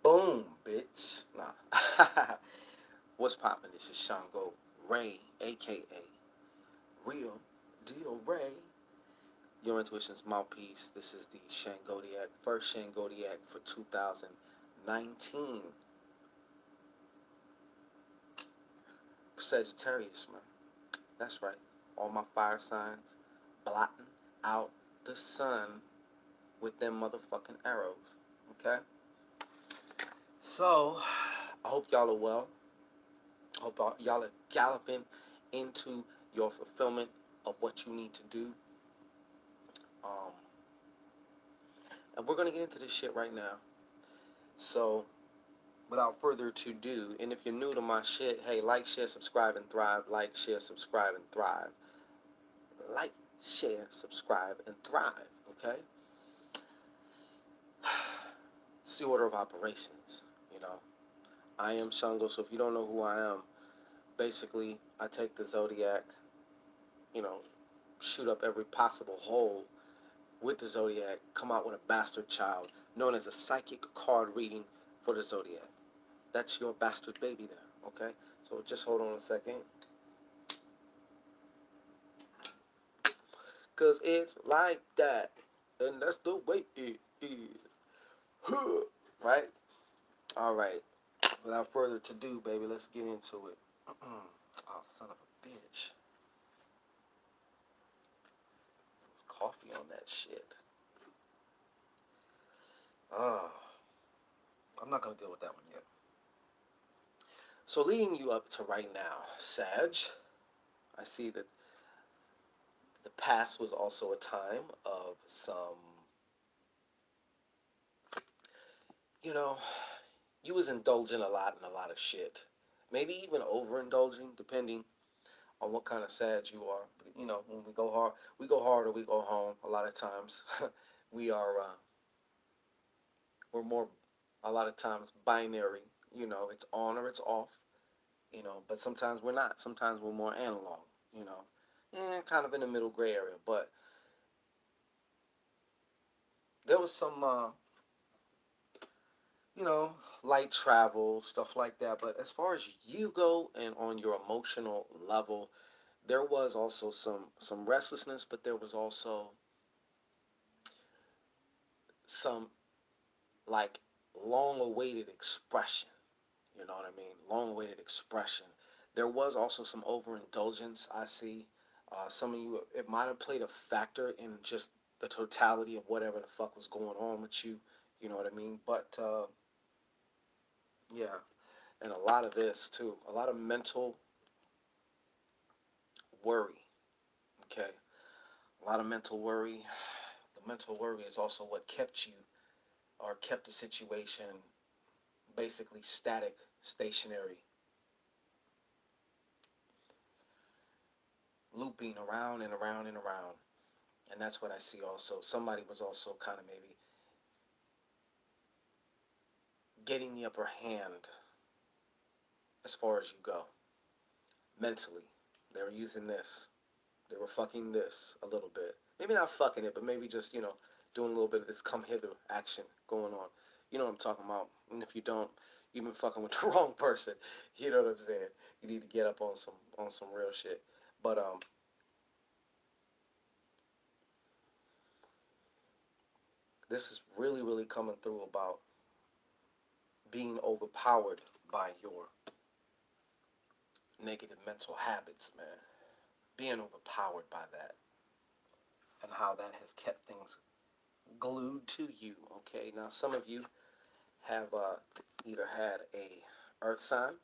Boom, bitch. Nah. What's poppin'? This is Shango Ray, aka Real Deal Ray, your intuition's mouthpiece. This is the Shangodiac, first Shangodiac for 2019. Sagittarius, man. That's right. All my fire signs blotting out the sun with them motherfucking arrows. Okay? So, I hope y'all are well. I hope y'all are galloping into your fulfillment of what you need to do. Um, and we're going to get into this shit right now. So, without further to do, and if you're new to my shit, hey, like, share, subscribe, and thrive. Like, share, subscribe, and thrive. Like, share, subscribe, and thrive. Okay? It's the order of operations, you know. I am Shango, so if you don't know who I am, basically, I take the zodiac, you know, shoot up every possible hole with the zodiac, come out with a bastard child known as a psychic card reading for the zodiac. That's your bastard baby there, okay? So just hold on a second. Because it's like that. And that's the way it is. Right? All right. Without further ado, baby, let's get into it. Oh, son of a bitch. There's coffee on that shit. Oh, I'm not going to deal with that one yet. So leading you up to right now, Sag, I see that the past was also a time of some, you know, you was indulging a lot in a lot of shit. Maybe even overindulging, depending on what kind of Sag you are. But, you know, when we go hard or we go home. A lot of times, we are, we're more, a lot of times binary. You know, it's on or it's off. You know, but sometimes we're not. Sometimes we're more analog. You know, kind of in the middle gray area. But there was some, you know, light travel, stuff like that. But as far as you go and on your emotional level, there was also some restlessness, but there was also some like long awaited expression. You know what I mean? Long awaited expression. There was also some overindulgence, I see. Some of you, it might have played a factor in just the totality of whatever the fuck was going on with you. You know what I mean? But yeah, and a lot of this too, a lot of mental worry. Okay, a lot of mental worry. The mental worry is also what kept you or kept the situation basically static, stationary, looping around and around and around. And that's what I see also. Somebody was also kind of maybe getting the upper hand as far as you go. Mentally, they were using this. They were fucking this a little bit. Maybe not fucking it, but maybe just, you know, doing a little bit of this come hither action going on. You know what I'm talking about. And if you don't, you've been fucking with the wrong person. You know what I'm saying? You need to get up on some real shit. But this is really, really coming through about being overpowered by your negative mental habits, man. Being overpowered by that and how that has kept things glued to you. Okay, now some of you have either had a earth sign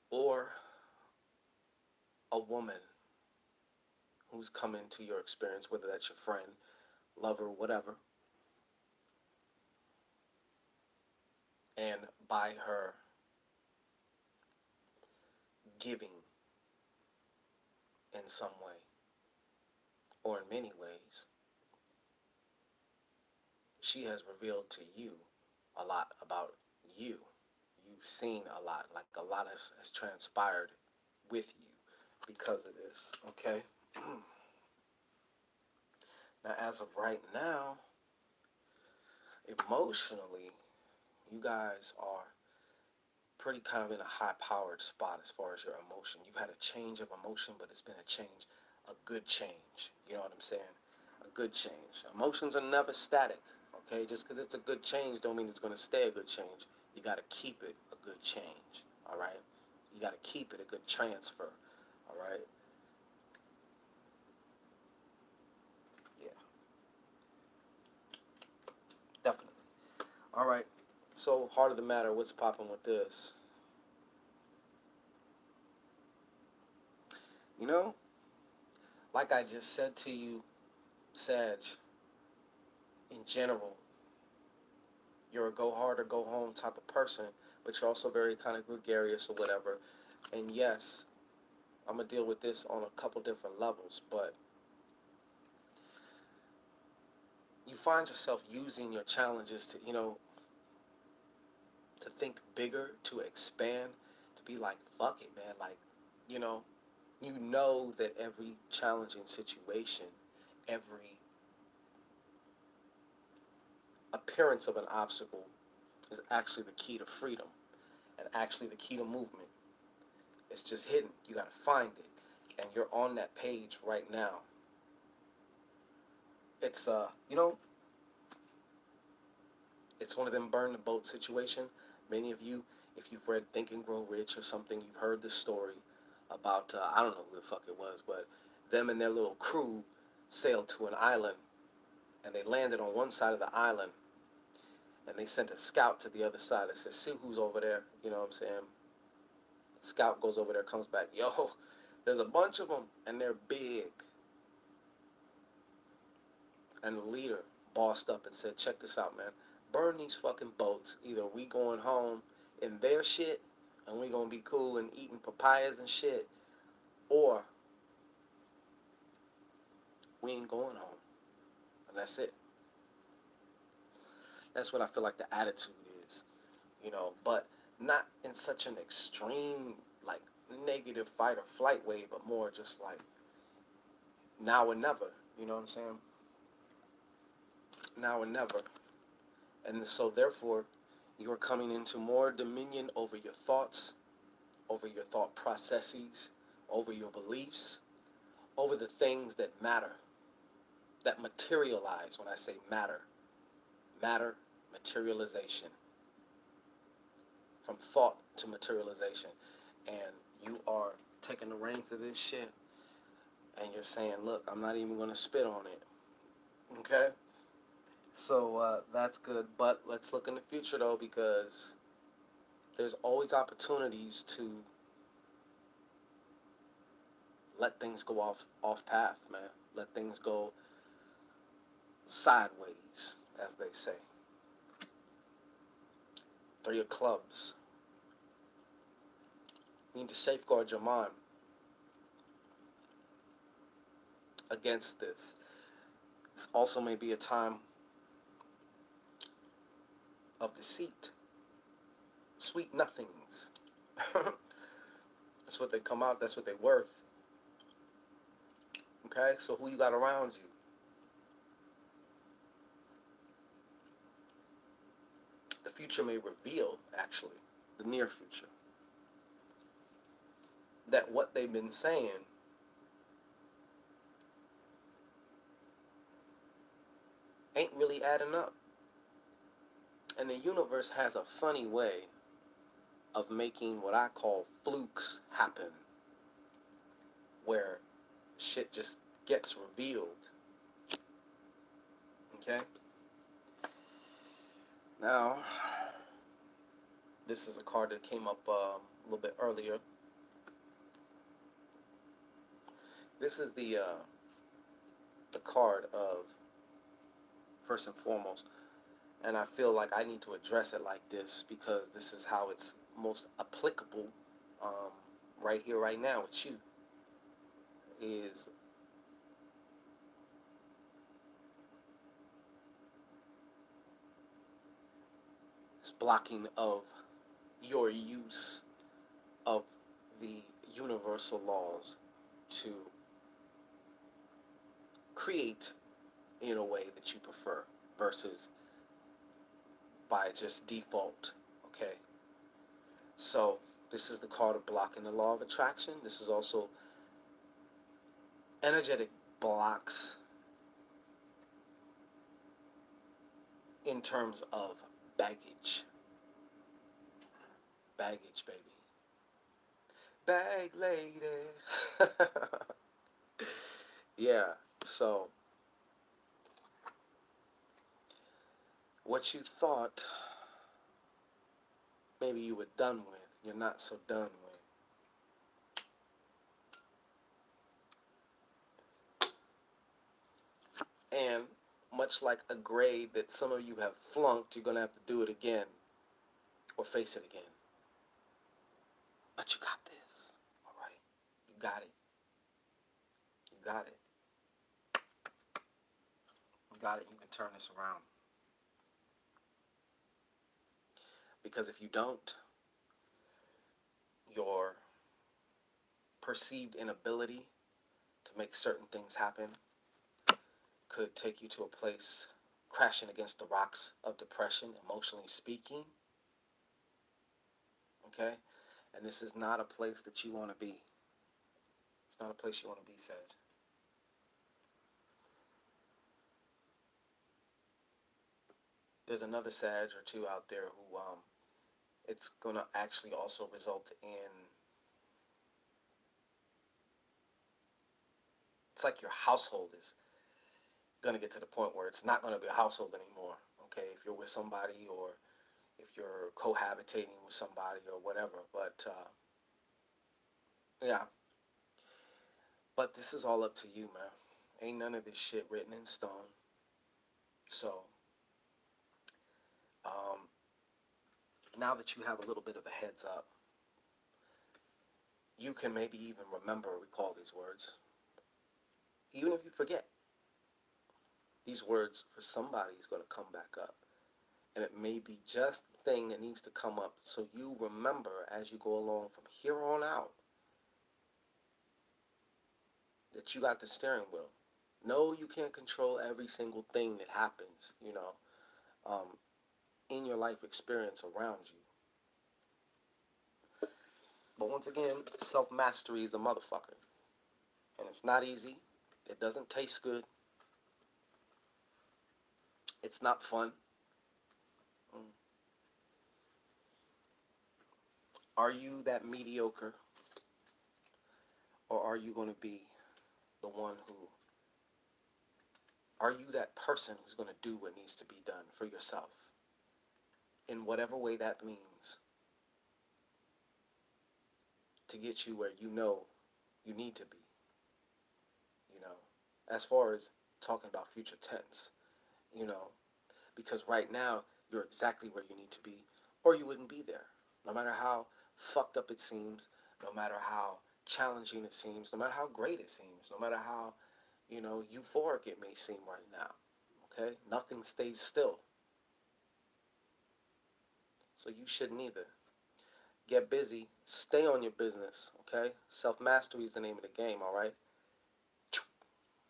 or a woman who's come into your experience, whether that's your friend, lover, whatever, and by her giving in some way or in many ways, she has revealed to you a lot about you. You've seen a lot, like a lot has transpired with you because of this, okay? Now, as of right now, emotionally, you guys are pretty kind of in a high powered spot as far as your emotion. You've had a change of emotion, but it's been a change, a good change. You know what I'm saying? A good change. Emotions are never static. Okay, just because it's a good change don't mean it's going to stay a good change. You got to keep it a good change. All right, you got to keep it a good transfer. All right. Yeah, definitely. All right. So heart of the matter, what's popping with this? You know, like I just said to you, Sag, in general, you're a go hard or go home type of person, but you're also very kind of gregarious or whatever. And yes, I'm gonna deal with this on a couple different levels, but you find yourself using your challenges to, to think bigger, to expand, to be like, fuck it, man. Like, you know, you know that every challenging situation, every appearance of an obstacle is actually the key to freedom and actually the key to movement. It's just hidden. You got to find it. And you're on that page right now. It's, it's one of them burn the boat situation. Many of you, if you've read Think and Grow Rich or something, you've heard this story about, I don't know who the fuck it was, but them and their little crew sailed to an island and they landed on one side of the island and they sent a scout to the other side that says, see who's over there. You know what I'm saying? Scout goes over there, comes back, yo, there's a bunch of them and they're big. And the leader bossed up and said, check this out, man. Burn these fucking boats. Either we going home in their shit and we gonna be cool and eating papayas and shit, or we ain't going home. And that's it. That's what I feel like the attitude is, but not in such an extreme, like, negative fight or flight way, but more just like now or never. You know what I'm saying? Now or never. And so, therefore, you're coming into more dominion over your thoughts, over your thought processes, over your beliefs, over the things that matter, that materialize. When I say matter, matter, materialization, from thought to materialization. And you are taking the reins of this shit and you're saying, look, I'm not even going to spit on it. Okay? So that's good. But let's look in the future, though, because there's always opportunities to let things go off path, man. Let things go sideways, as they say. Three of clubs. You need to safeguard your mind against this. This also may be a time of deceit. Sweet nothings. That's what they come out, that's what they're worth. Okay, so who you got around you? The future may reveal, actually, the near future, that what they've been saying ain't really adding up. And the universe has a funny way of making what I call flukes happen, where shit just gets revealed. Okay? Now, this is a card that came up a little bit earlier. This is the card of, first and foremost, and I feel like I need to address it like this because this is how it's most applicable um, right here, right now with you, is this blocking of your use of the universal laws to create in a way that you prefer versus by just default. Okay, so this is the card of blocking the law of attraction. This is also energetic blocks in terms of baggage. Baggage, baby. Bag lady. Yeah, so what you thought maybe you were done with, you're not so done with. And much like a grade that some of you have flunked, you're going to have to do it again or face it again. But you got this. All right? You got it. You got it. You got it. You can turn this around. Because if you don't, your perceived inability to make certain things happen could take you to a place crashing against the rocks of depression, emotionally speaking. Okay? And this is not a place that you want to be. It's not a place you want to be, Sag. There's another Sag or two out there who it's going to actually also result in, it's like your household is going to get to the point where it's not going to be a household anymore. Okay, if you're with somebody or if you're cohabitating with somebody or whatever. But yeah, but this is all up to you, man. Ain't none of this shit written in stone. So um, now that you have a little bit of a heads up, you can maybe even remember or recall these words. Even if you forget, these words for somebody is going to come back up. And it may be just the thing that needs to come up so you remember as you go along from here on out that you got the steering wheel. No, you can't control every single thing that happens, in your life experience around you. But once again, self-mastery is a motherfucker. And it's not easy. It doesn't taste good. It's not fun. Are you that mediocre? Or are you going to be the one who, are you that person who's going to do what needs to be done for yourself? In whatever way that means. To get you where you know you need to be. As far as talking about future tense, you know, because right now you're exactly where you need to be, or you wouldn't be there. No matter how fucked up it seems, no matter how challenging it seems, no matter how great it seems, no matter how, euphoric it may seem right now. Okay? Nothing stays still. So you shouldn't either. Get busy. Stay on your business. Okay? Self-mastery is the name of the game, all right?